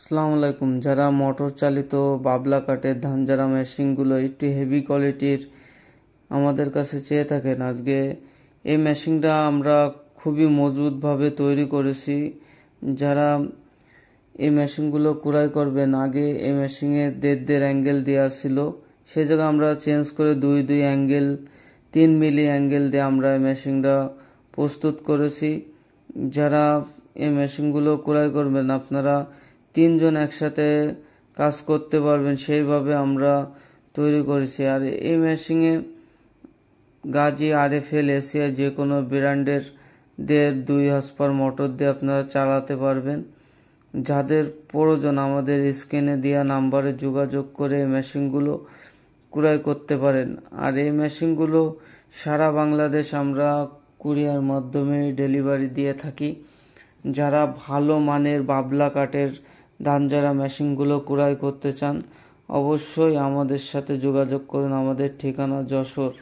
আসসালামু আলাইকুম। যারা মোটর চালিত বাবলা কাঠের ধান ঝাড়া মেশিনগুলো একটু হেভি কোয়ালিটির আমাদের কাছে চেয়ে থাকেন, আজকে এই মেশিনটা আমরা খুবই মজবুতভাবে তৈরি করেছি। যারা এই মেশিনগুলো ক্রয় করবেন, আগে এই মেশিনে 1.5 অ্যাঙ্গেল দেওয়া ছিল, সে জায়গায় আমরা চেঞ্জ করে 2 অ্যাঙ্গেল 3 মিলি অ্যাঙ্গেল দিয়ে আমরা এই মেশিনটা প্রস্তুত করেছি। যারা এই মেশিনগুলো ক্রয় করবেন, আপনারা 3 জন একসাথে কাজ করতে পারবেন, সেইভাবে আমরা তৈরি করেছি। আর এই মেশিনে গাজি, RFL, এশিয়া যে কোনো ব্র্যান্ডের 2.5 হর্সপাওয়ার মোটর দিয়ে আপনারা চালাতে পারবেন। যাদের প্রয়োজন আমাদের স্ক্রিনে দেওয়া নাম্বারে যোগাযোগ করে এই মেশিনগুলো ক্রয় করতে পারেন। আর এই মেশিনগুলো সারা বাংলাদেশ আমরা কুরিয়ার মাধ্যমে ডেলিভারি দিয়ে থাকি। যারা ভালো মানের বাবলা কাঠের ধান ঝাড়া মেশিনগুলো ক্রয় করতে চান, অবশ্যই আমাদের সাথে যোগাযোগ করুন। আমাদের ঠিকানা যশোর।